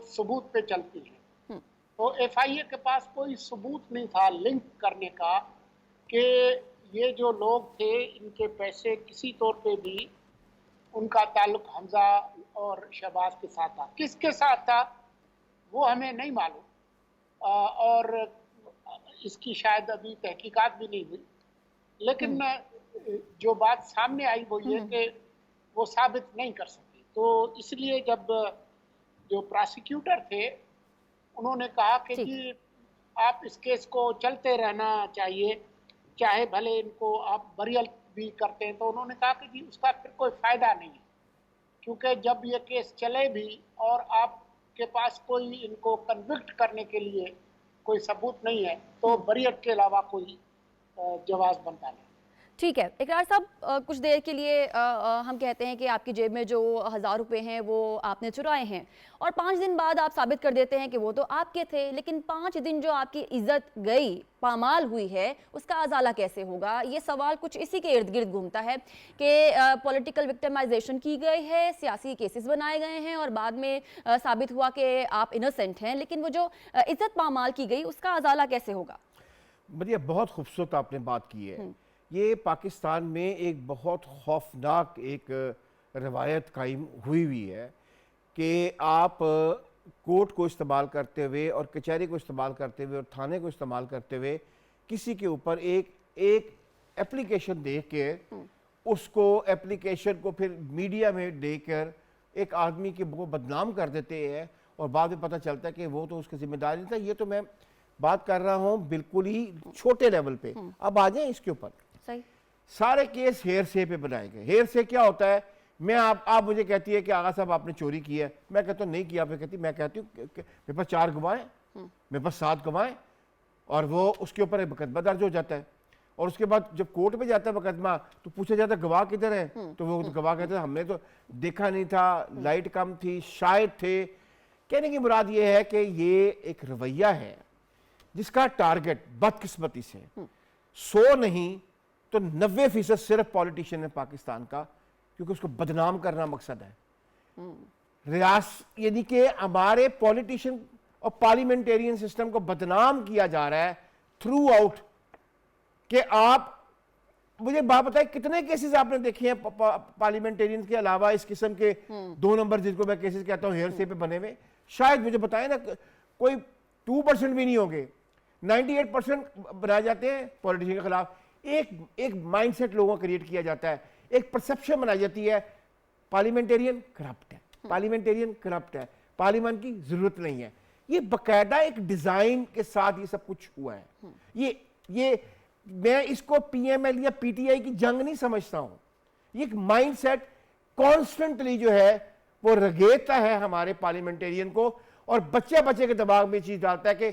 सबूत पे चलती हैं। तो FIA के पास कोई सबूत नहीं था लिंक करने का कि ये जो लोग थे इनके पैसे किसी तौर पे भी उनका ताल्लुक हमजा और शहबाज के साथ था। किसके साथ था वो हमें नहीं मालूम, और इसकी शायद अभी तहकीकात भी नहीं हुई। लेकिन जो बात सामने आई वो ये कि वो साबित नहीं कर सकी। तो इसलिए जब जो प्रोसिक्यूटर थे उन्होंने कहा कि जी आप इस केस को चलते रहना चाहिए, चाहे भले इनको आप बरियल भी करते हैं। तो उन्होंने कहा कि जी उसका फिर कोई फ़ायदा नहीं है, क्योंकि जब ये केस चले भी और आपके पास कोई इनको कन्विक्ट करने के लिए कोई सबूत नहीं है तो बरियत के अलावा कोई जवाब बनता नहीं। ठीक है इकरार साहब, कुछ देर के लिए हम कहते हैं कि आपकी जेब में जो 1000 रुपए हैं वो आपने चुराए हैं और 5 दिन बाद आप साबित कर देते हैं कि वो तो आपके थे, लेकिन 5 दिन जो आपकी इज्जत गई, पामाल हुई है, उसका अजाला कैसे होगा? ये सवाल कुछ इसी के इर्द गिर्द घूमता है कि पॉलिटिकल विक्टिमाइजेशन की गई है, सियासी केसेस बनाए गए हैं और बाद में साबित हुआ कि आप इनोसेंट हैं, लेकिन वो जो इज्जत पामाल की गई उसका अजाला कैसे होगा? बढ़िया, बहुत खूबसूरत आपने बात की है। ये पाकिस्तान में एक बहुत खौफनाक एक रवायत कायम हुई है कि आप कोर्ट को इस्तेमाल करते हुए और कचहरी को इस्तेमाल करते हुए और थाने को इस्तेमाल करते हुए किसी के ऊपर एक एप्लीकेशन दे के उसको एप्लीकेशन को फिर मीडिया में देकर एक आदमी के वो बदनाम कर देते हैं और बाद में पता चलता है कि वो तो उसकी जिम्मेदारी नहीं था। ये तो मैं बात कर रहा हूँ बिल्कुल ही छोटे लेवल पे। अब आ जाए इसके ऊपर, सही सारे केस हेयर से पे बनाए गए। हेयर से क्या होता है? मैं आप मुझे कहती है कि आगा साहब आपने चोरी की है, मैं कहता हूँ नहीं किया। मैं कहती हूँ मेरे पास 4 गवाह हैं, मेरे पास 7 गवाह हैं, और वो उसके ऊपर एक मुकदमा दर्ज हो जाता है। और उसके बाद जब कोर्ट में जाता है मुकदमा तो पूछा जाता है गवाह किधर है? तो वो गवाह कहते हैं हमने तो देखा नहीं था, लाइट कम थी, शायद थे। कहने की मुराद ये है कि ये एक रवैया है जिसका टारगेट बदकिस्मती से 100 नहीं तो 90% सिर्फ पॉलिटिशियन है पाकिस्तान का, क्योंकि उसको बदनाम करना मकसद है। यानी कि हमारे पॉलिटिशियन और पार्लियामेंटेरियन सिस्टम को बदनाम किया जा रहा है थ्रू आउट। कि आप मुझे बात बताएं कितने केसेस आपने देखे हैं पार्लियामेंटेरियन के अलावा इस किस्म के 2 नंबर जिनको मैं केसेस कहता हूं हेयर से पे बने हुए? शायद मुझे बताएं ना, कोई 2% भी नहीं होंगे। 98% बनाए जाते हैं पॉलिटिशियन के खिलाफ। एक माइंडसेट लोगों को क्रिएट किया जाता है, एक परसेप्शन बनाई जाती है पार्लियामेंटेरियन करप्ट है, पार्लियामेंटेरियन करप्ट है, पार्लियामेंट की जरूरत नहीं है। ये बकायदा एक डिजाइन के साथ ये सब कुछ हुआ है। ये मैं इसको PML या PTI की जंग नहीं समझता हूं। ये एक माइंडसेट कॉन्स्टेंटली जो है वो रगेता है हमारे पार्लियामेंटेरियन को और बच्चे के दिमाग में चीज डालता है कि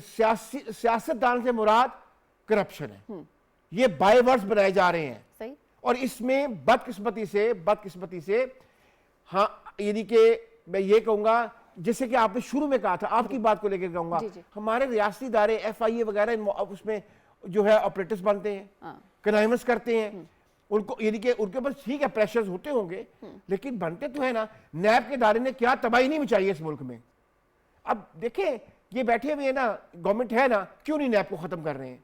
सियासतदान से मुराद करप्शन है। ये बाय वर्ड्स बनाए जा रहे हैं। सही। और इसमें बदकिस्मती से हाँ, यानी कि मैं ये कहूंगा जैसे कि आपने शुरू में कहा था, आपकी बात को लेकर कहूंगा, हमारे रियासती इदारे FIA वगैरह उसमें जो है ऑपरेटर्स बनते हैं, कनाइमस करते हैं उनको, यानी कि उनके ऊपर ठीक है प्रेशर्स होते होंगे लेकिन बनते तो है ना। नैब के इदारे ने क्या तबाही नहीं मचाई है इस मुल्क में। अब देखें ये बैठे हुए हैं ना, गवर्नमेंट है ना, क्यों नहीं नैब को खत्म कर रहे हैं?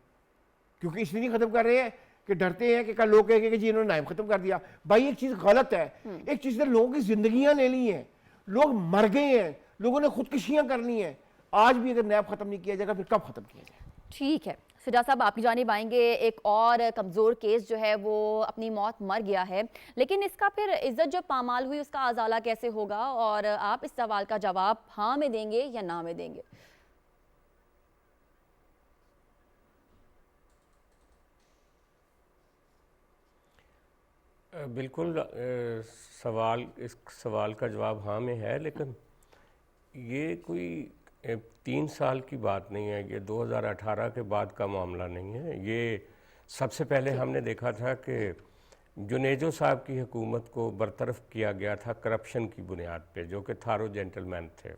क्योंकि इसलिए नहीं खत्म कर रहे हैं कि डरते हैं कि कल लोग कहेंगे कि जी इन्होंने नैब खत्म कर दिया। भाई एक चीज गलत है, एक चीज ने लोगों की जिंदगियां ले ली हैं, लोग मर गए हैं, लोगों ने खुदकुशियां कर ली हैं। आज भी अगर नैब खत्म नहीं किया जाएगा फिर कब खत्म किया जाएगा? ठीक है, سجاد صاحب آپ کی جانب آئیں گے. ایک اور کمزور کیس جو ہے وہ اپنی موت مر گیا ہے، لیکن اس کا پھر عزت جو پامال ہوئی اس کا ازالہ کیسے ہوگا، اور آپ اس سوال کا جواب ہاں میں دیں گے یا نہ میں دیں گے؟ بالکل اس سوال کا جواب ہاں میں ہے، لیکن یہ کوئی 3 سال کی بات نہیں ہے، یہ 2018 کے بعد کا معاملہ نہیں ہے. یہ سب سے پہلے ہم نے دیکھا تھا کہ جنیجو صاحب کی حکومت کو برطرف کیا گیا تھا کرپشن کی بنیاد پہ، جو کہ تھارو جینٹل مین تھے.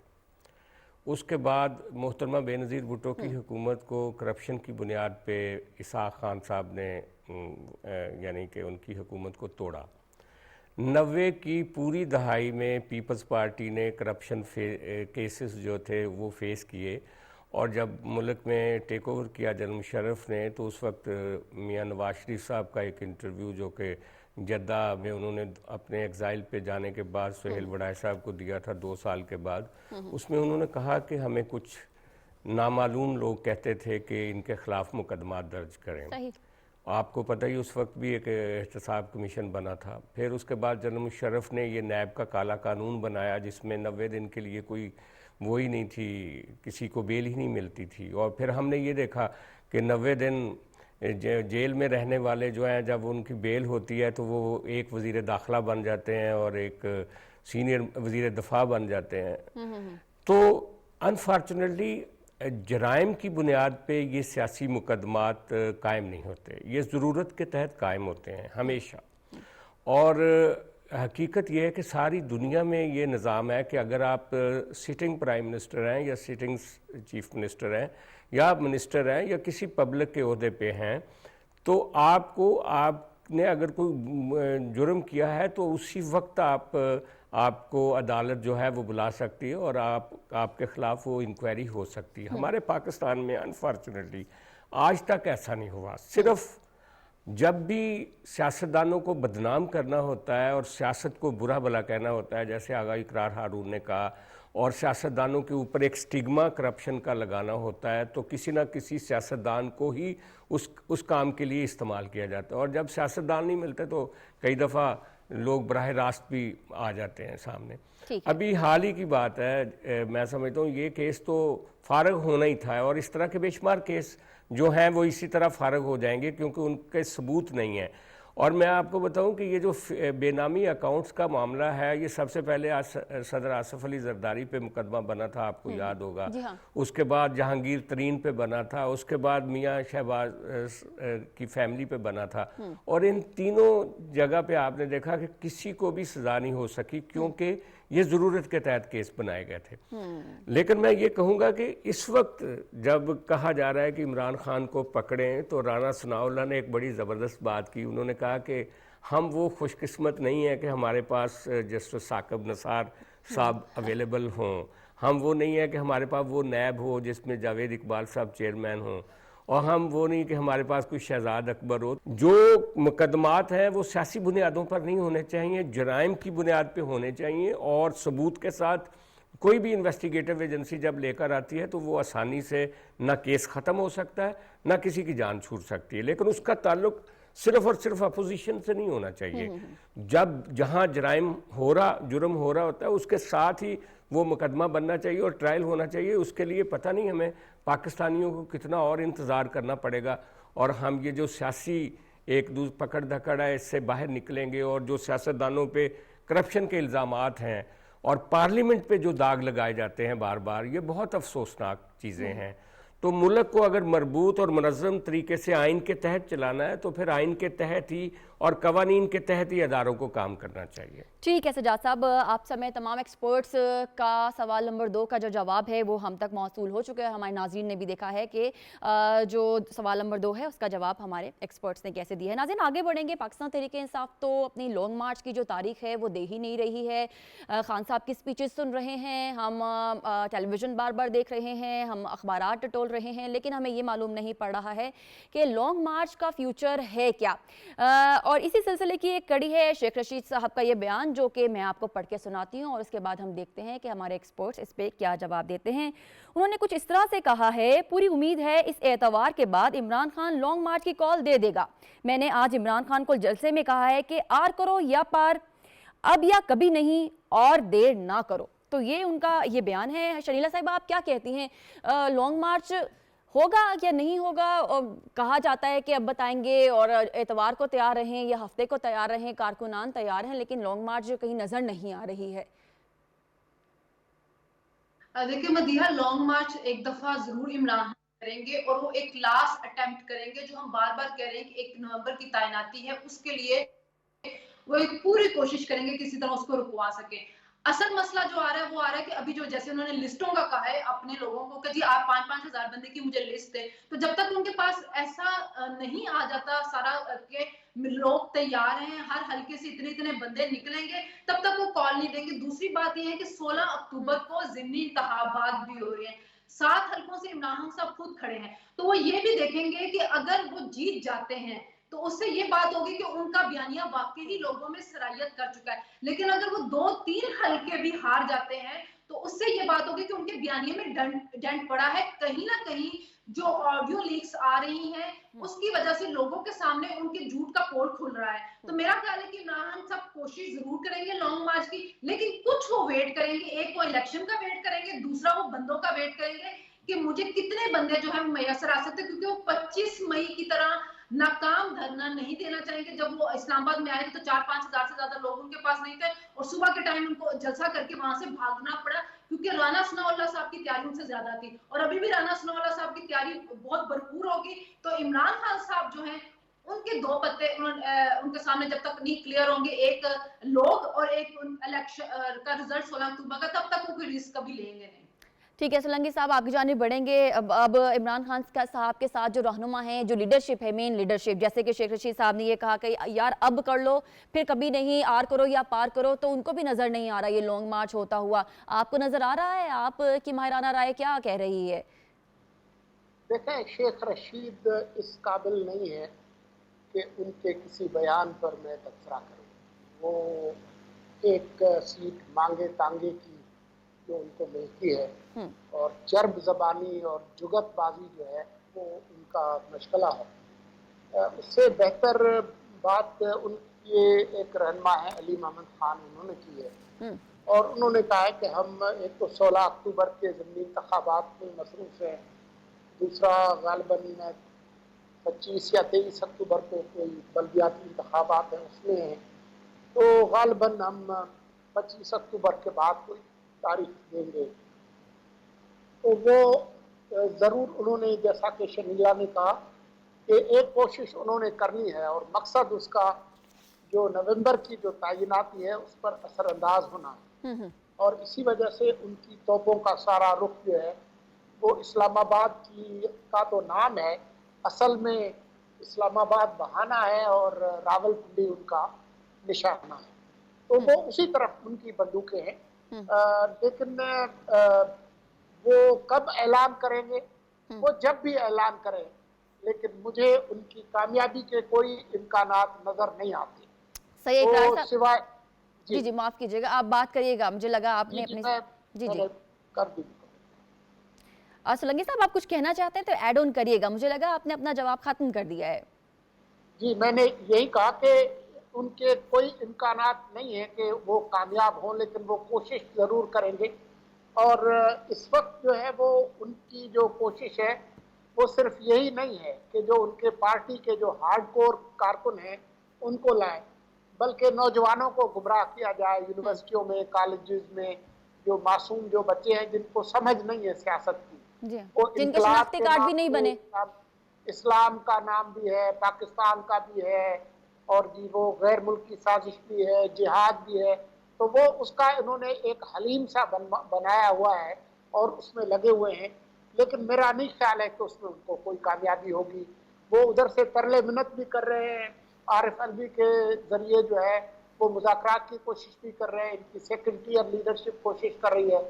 اس کے بعد محترمہ بے نظیر بھٹو کی حکومت کو کرپشن کی بنیاد پہ اسحاق خان صاحب نے یعنی کہ ان کی حکومت کو توڑا. 90 کی پوری دہائی میں پیپلز پارٹی نے کرپشن کیسز جو تھے وہ فیس کیے، اور جب ملک میں ٹیک اوور کیا جنرل مشرف نے تو اس وقت میاں نواز شریف صاحب کا ایک انٹرویو جو کہ جدہ میں انہوں نے اپنے ایگزائل پہ جانے کے بعد سہیل وڑائے صاحب کو دیا تھا 2 سال کے بعد، اس میں انہوں نے کہا کہ ہمیں کچھ نامعلوم لوگ کہتے تھے کہ ان کے خلاف مقدمات درج کریں. آپ کو پتہ ہی اس وقت بھی ایک احتساب کمیشن بنا تھا. پھر اس کے بعد جنرل مشرف نے یہ نیب کا کالا قانون بنایا جس میں 90 دن کے لیے کوئی وہی نہیں تھی، کسی کو بیل ہی نہیں ملتی تھی. اور پھر ہم نے یہ دیکھا کہ 90 دن جیل میں رہنے والے جو ہیں جب ان کی بیل ہوتی ہے تو وہ ایک وزیر داخلہ بن جاتے ہیں اور ایک سینئر وزیر دفاع بن جاتے ہیں. تو انفارچونیٹلی جرائم کی بنیاد پہ یہ سیاسی مقدمات قائم نہیں ہوتے، یہ ضرورت کے تحت قائم ہوتے ہیں ہمیشہ. اور حقیقت یہ ہے کہ ساری دنیا میں یہ نظام ہے کہ اگر آپ سٹنگ پرائم منسٹر ہیں یا سٹنگ چیف منسٹر ہیں یا آپ منسٹر ہیں یا کسی پبلک کے عہدے پہ ہیں، تو آپ نے اگر کوئی جرم کیا ہے تو اسی وقت آپ کو عدالت جو ہے وہ بلا سکتی ہے اور آپ کے خلاف وہ انکوائری ہو سکتی ہے. ہمارے پاکستان میں انفارچونیٹلی آج تک ایسا نہیں ہوا. صرف جب بھی سیاستدانوں کو بدنام کرنا ہوتا ہے اور سیاست کو برا بھلا کہنا ہوتا ہے، جیسے آغا اقرار ہارون نے کہا، اور سیاستدانوں کے اوپر ایک سٹگما کرپشن کا لگانا ہوتا ہے، تو کسی نہ کسی سیاستدان کو ہی اس کام کے لیے استعمال کیا جاتا ہے. اور جب سیاستدان نہیں ملتے تو کئی دفعہ لوگ براہ راست بھی آ جاتے ہیں سامنے. ابھی حال ہی کی بات ہے، میں سمجھتا ہوں یہ کیس تو فارغ ہونا ہی تھا، اور اس طرح کے بے شمار کیس جو ہیں وہ اسی طرح فارغ ہو جائیں گے کیونکہ ان کے ثبوت نہیں ہیں. اور میں آپ کو بتاؤں کہ یہ جو بے نامی اکاؤنٹس کا معاملہ ہے، یہ سب سے پہلے صدر آصف علی زرداری پہ مقدمہ بنا تھا، آپ کو یاد ہوگا. اس کے بعد جہانگیر ترین پہ بنا تھا، اس کے بعد میاں شہباز کی فیملی پہ بنا تھا. اور ان تینوں جگہ پہ آپ نے دیکھا کہ کسی کو بھی سزا نہیں ہو سکی کیونکہ یہ ضرورت کے تحت کیس بنائے گئے تھے. لیکن میں یہ کہوں گا کہ اس وقت جب کہا جا رہا ہے کہ عمران خان کو پکڑیں، تو رانا ثناءاللہ نے ایک بڑی زبردست بات کی. انہوں نے کہا کہ ہم وہ خوش قسمت نہیں ہیں کہ ہمارے پاس جسٹس ثاقب نثار صاحب اویلیبل ہوں، ہم وہ نہیں ہیں کہ ہمارے پاس وہ نیب ہو جس میں جاوید اقبال صاحب چیئرمین ہوں، اور ہم وہ نہیں کہ ہمارے پاس کوئی شہزاد اکبر ہو. جو مقدمات ہیں وہ سیاسی بنیادوں پر نہیں ہونے چاہیے، جرائم کی بنیاد پہ ہونے چاہیے، اور ثبوت کے ساتھ. کوئی بھی انویسٹیگیٹو ایجنسی جب لے کر آتی ہے تو وہ آسانی سے نہ کیس ختم ہو سکتا ہے نہ کسی کی جان چھوٹ سکتی ہے، لیکن اس کا تعلق صرف اور صرف اپوزیشن سے نہیں ہونا چاہیے. جہاں جرم ہو رہا ہوتا ہے اس کے ساتھ ہی وہ مقدمہ بننا چاہیے اور ٹرائل ہونا چاہیے. اس کے لیے پتہ نہیں ہمیں پاکستانیوں کو کتنا اور انتظار کرنا پڑے گا، اور ہم یہ جو سیاسی ایک دوسرے پکڑ دھکڑ ہے اس سے باہر نکلیں گے. اور جو سیاستدانوں پہ کرپشن کے الزامات ہیں اور پارلیمنٹ پہ جو داغ لگائے جاتے ہیں بار بار، یہ بہت افسوسناک چیزیں ہیں. تو ملک کو اگر مربوط اور منظم طریقے سے آئین کے تحت چلانا ہے تو پھر آئین کے تحت ہی اور قوانین کے تحت ہی اداروں کو کام کرنا چاہیے. ٹھیک ہے سجاد صاحب، آپ سمیت تمام ایکسپرٹس کا سوال نمبر 2 کا جو جواب ہے وہ ہم تک موصول ہو چکے ہیں. ہمارے ناظرین نے بھی دیکھا ہے کہ جو سوال نمبر 2 ہے اس کا جواب ہمارے ایکسپرٹس نے کیسے دیا ہے. ناظرین آگے بڑھیں گے. پاکستان تحریک انصاف تو اپنی لانگ مارچ کی جو تاریخ ہے وہ دے ہی نہیں رہی ہے. خان صاحب کی سپیچز سن رہے ہیں، ہم ٹیلی ویژن بار بار دیکھ رہے ہیں، ہم اخبارات ٹٹول رہے ہیں، لیکن ہمیں یہ معلوم نہیں پڑ رہا ہے کہ لانگ مارچ کا فیوچر ہے کیا. और इसी सिलसिले की एक कड़ी है शेख रशीद साहब का ये बयान, जो कि मैं आपको पढ़ के सुनाती हूँ और उसके बाद हम देखते हैं कि हमारे एक्सपर्ट्स इस पे क्या जवाब देते हैं। उन्होंने कुछ इस तरह से कहा है, पूरी उम्मीद है इस एतवार के बाद इमरान खान लॉन्ग मार्च की कॉल दे देगा। मैंने आज इमरान खान को जलसे में कहा है कि आर करो या पार, अब या कभी नहीं, और देर ना करो। तो ये उनका ये बयान है। शर्मिला साहिबा, आप क्या कहती हैं, लॉन्ग मार्च होगा या नहीं होगा? और कहा जाता है कि अब बताएंगे और एतवार को तैयार रहें या हफ्ते को तैयार रहें, कारकुनान तैयार हैं, लेकिन लॉन्ग मार्च जो कहीं नजर नहीं आ रही है। देखिए मदीहा, लॉन्ग मार्च एक दफा जरूर इमरान करेंगे और वो एक लास्ट अटेम्प्ट करेंगे। जो हम बार बार कह रहे हैं कि 1 नवंबर की तैनाती है, उसके लिए वो एक पूरी कोशिश करेंगे किसी तरह उसको रुकवा सके। असल मसला जो आ रहा है वो आ रहा है कि अभी जो जैसे उन्होंने लिस्टों का कहा है अपने लोगों को कि जी आप 5-5 हजार बंदे की मुझे लिस्ट दे, तो जब तक उनके पास ऐसा नहीं आ जाता सारा के लोग तैयार हैं, हर हल्के से इतने इतने बंदे निकलेंगे, तब तक वो कॉल नहीं देंगे। दूसरी बात यह है कि 16 अक्टूबर को ज़िमनी इंतखाबात भी हो रहे हैं, 7 हल्कों से इमरान खान साहब खुद खड़े हैं, तो वो ये भी देखेंगे कि अगर वो जीत जाते हैं तो उससे ये बात होगी कि उनका बयानिया वाकई ही लोगों में सरायत कर चुका है। लेकिन अगर वो 2-3 हल्के भी हार जाते हैं तो उससे ये बात होगी कि उनके बयानिए में डेंट पड़ा है। कहीं ना कहीं जो ऑडियो लीक्स आ रही हैं उसकी वजह से लोगों के सामने उनके झूठ का पोल खुल रहा है। तो मेरा ख्याल है कि इमरान सब कोशिश जरूर करेंगे लॉन्ग मार्च की, लेकिन कुछ वो वेट करेंगे। एक वो इलेक्शन का वेट करेंगे, दूसरा वो बंदों का वेट करेंगे कि मुझे कितने बंदे जो है मैसर आ सकते हैं, क्योंकि वो 25 मई की तरह नाकाम धरना नहीं देना चाहेंगे। जब वो इस्लामाबाद में आए थे तो 4-5 हजार से ज्यादा लोग उनके पास नहीं थे और सुबह के टाइम उनको जलसा करके वहां से भागना पड़ा, क्योंकि राना सनाउल्लाह साहब की तैयारी उनसे ज्यादा थी और अभी भी राना सनाउल्लाह साहब की तैयारी बहुत भरपूर होगी। तो इमरान खान साहब जो है उनके 2 पत्ते उनके सामने जब तक नहीं क्लियर होंगे, एक लोग और एक इलेक्शन का रिजल्ट 16 अक्टूबर का, तब तक वो कोई रिस्क कभी लेंगे नहीं। ठीक है सोलंकी साहब, आगे जानिब बढ़ेंगे। अब इमरान खान साहब के साथ जो रहनुमा हैं, जो लीडरशिप है, मेन लीडरशिप, जैसे कि शेख रशीद साहब ने ये कहा कि यार अब कर लो फिर कभी नहीं, आर करो या पार करो, तो उनको भी नज़र नहीं आ रहा ये लॉन्ग मार्च होता हुआ। आपको नज़र आ रहा है? आपकी माहिराना राय क्या कह रही है? देखें, शेख रशीद इस काबिल नहीं है कि उनके किसी बयान पर मैं तबसरा करूँ। वो एक सीट मांगे तांगे की जो उनको मिलती है और चर्ब ज़बानी और जुगतबाजी जो है वो उनका मशगला है। उससे बेहतर बात उनकी एक रहनुमा है अली मोहम्मद खान, उन्होंने की है और उन्होंने कहा है कि हम एक तो 16 अक्टूबर के ज़मीनी इंतखाबात में मसरूफ़ हैं, दूसरा गालिबन 25 या 23 अक्टूबर को कोई बल्दियाती इंतखाबात हैं उसमें हैं, तो गालिबन हम 25 अक्टूबर के बाद कोई तारीख देंगे। तो वो ज़रूर उन्होंने, जैसा कि शर्मिला ने कहा, कि एक कोशिश उन्होंने करनी है और मकसद उसका जो नवंबर की जो तैनाती है उस पर असरअंदाज होना है। और इसी वजह से उनकी तोपों का सारा रुख जो है वो इस्लामाबाद का तो नाम है, असल में इस्लामाबाद बहाना है और रावलपिंडी उनका निशाना है। तो वो उसी तरफ उनकी बंदूकें हैं। लेकिन वो कब ऐलान करेंगे? वो जब भी ऐलान करें, लेकिन मुझे उनकी कामयाबी के कोई इम्कानात नजर नहीं आते। सही तो सिवाय जी माफ कीजिएगा, आप बात करिएगा, मुझे लगा आपने अपनी जी कर दी। सोलंकी साहब, आप कुछ कहना चाहते हैं तो ऐड ऑन करिएगा, मुझे लगा आपने अपना जवाब खत्म कर दिया है। जी, मैंने यही कहा कि उनके कोई इम्कानात नहीं है कि वो कामयाब हों, लेकिन वो कोशिश ज़रूर करेंगे। और इस वक्त जो है वो उनकी जो कोशिश है वो सिर्फ यही नहीं है कि जो उनके पार्टी के जो हार्डकोर कारकुन हैं उनको लाएं, बल्कि नौजवानों को गुमराह किया जाए। यूनिवर्सिटियों में, कॉलेजेस में जो मासूम जो बच्चे हैं जिनको समझ नहीं है सियासत की, वो जिनके शनाख्ती कार्ड भी नहीं बने, इस्लाम का नाम भी है, पाकिस्तान का भी है और जी वो गैर मुल्की साजिश भी है, जिहाद भी है, तो वो उसका इन्होंने एक हलीम सा बनाया हुआ है और उसमें लगे हुए हैं। लेकिन मेरा नहीं ख्याल है कि उसमें उनको कोई कामयाबी होगी। वो उधर से तरले मिन्नत भी कर रहे हैं, आरिफ अलवी के जरिए जो है वो मुज़ाकरात की कोशिश भी कर रहे हैं, इनकी सेकंड टियर लीडरशिप कोशिश कर रही है।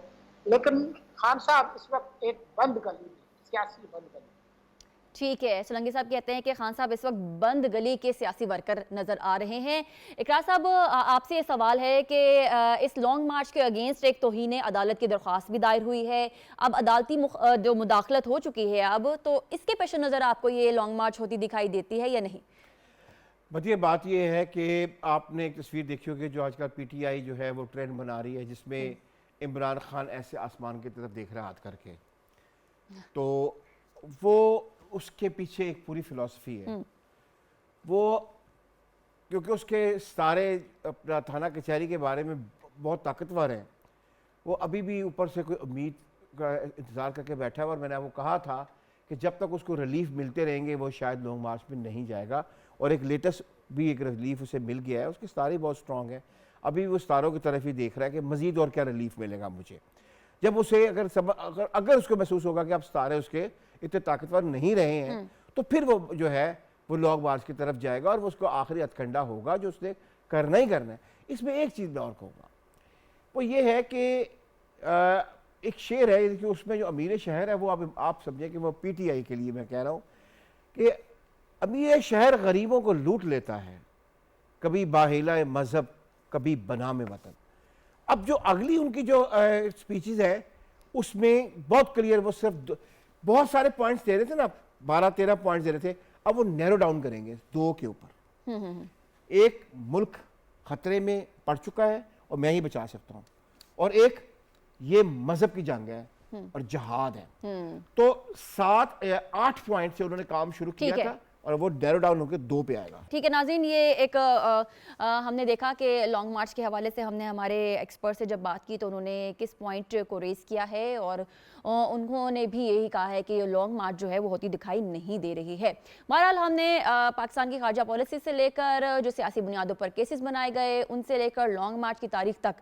लेकिन खान साहब इस वक्त एक बंद गली, सियासी बंद गली। ٹھیک ہے، سولنگی صاحب کہتے ہیں کہ خان صاحب اس وقت بند گلی کے سیاسی ورکر نظر آ رہے ہیں۔ اقرار صاحب آپ سے یہ سوال ہے کہ اس لانگ مارچ کے اگینسٹ ایک توہین عدالت کی درخواست بھی دائر ہوئی ہے، اب عدالتی جو مداخلت ہو چکی ہے اب تو اس کے پیش نظر آپ کو یہ لانگ مارچ ہوتی دکھائی دیتی ہے یا نہیں؟ مطلب بات یہ ہے کہ آپ نے ایک تصویر دیکھی ہوگی جو آج کل پی ٹی آئی جو ہے وہ ٹرینڈ بنا رہی ہے، جس میں عمران خان ایسے آسمان کی طرف دیکھ رہا ہے ہاتھ کر کے، تو وہ اس کے پیچھے ایک پوری فلسفی ہے۔ وہ کیونکہ اس کے ستارے اپنا تھانہ کچہری کے بارے میں بہت طاقتور ہیں، وہ ابھی بھی اوپر سے کوئی امید کا انتظار کر کے بیٹھا ہے، اور میں نے وہ کہا تھا کہ جب تک اس کو ریلیف ملتے رہیں گے وہ شاید لانگ مارچ میں نہیں جائے گا، اور ایک لیٹسٹ بھی ایک ریلیف اسے مل گیا ہے، اس کے ستارے بہت سٹرونگ ہیں، ابھی وہ ستاروں کی طرف ہی دیکھ رہا ہے کہ مزید اور کیا ریلیف ملے گا مجھے۔ جب اسے اگر اس کو محسوس ہوگا کہ اب ستارے اس کے اتنے طاقتور نہیں رہے ہیں تو پھر وہ جو ہے وہ لانگ مارچ کی طرف جائے گا، اور وہ اس کو آخری ہتھکنڈا ہوگا جو اس نے کرنا ہی کرنا ہے۔ اس میں ایک چیز میں اور کہوں گا، وہ یہ ہے کہ ایک شعر ہے کہ اس میں جو امیر شہر ہے وہ آپ سمجھیں کہ وہ پی ٹی آئی کے لیے میں کہہ رہا ہوں کہ امیر شہر غریبوں کو لوٹ لیتا ہے، کبھی باہیلہ مذہب کبھی بنام وطن۔ اب جو اگلی ان کی جو سپیچز ہے اس میں بہت کلیئر، وہ صرف بہت سارے پوائنٹس دے رہے تھے نا، 12-13 پوائنٹس دے رہے تھے، اب وہ نیرو ڈاؤن کریں گے 2 کے اوپر۔ ایک ملک خطرے میں پڑ چکا ہے اور میں ہی بچا سکتا ہوں، اور ایک یہ مذہب کی جنگ ہے اور جہاد ہے۔ تو 7-8 پوائنٹ سے انہوں نے کام شروع کیا تھا اور وہ نیرو ڈاؤن ہو کے 2 پہ آئے گا۔ ٹھیک ہے ناظرین، یہ ایک ہم نے دیکھا کہ لانگ مارچ کے حوالے سے ہم نے ہمارے ایکسپرٹ سے جب بات کی تو انہوں نے کس پوائنٹ کو ریز کیا ہے، اور انہوں نے بھی یہی کہا ہے کہ یہ لانگ مارچ جو ہے وہ ہوتی دکھائی نہیں دے رہی ہے۔ بہرحال ہم نے پاکستان کی خارجہ پالیسی سے لے کر جو سیاسی بنیادوں پر کیسز بنائے گئے ان سے لے کر لانگ مارچ کی تاریخ تک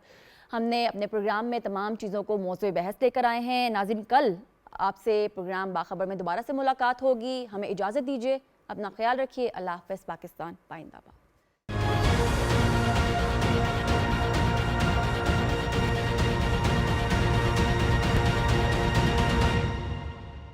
ہم نے اپنے پروگرام میں تمام چیزوں کو موضوع بحث لے کر آئے ہیں۔ ناظرین، کل آپ سے پروگرام باخبر میں دوبارہ سے ملاقات ہوگی، ہمیں اجازت دیجیے، اپنا خیال رکھیے، اللہ حافظ۔ پاکستان پائندہ باد۔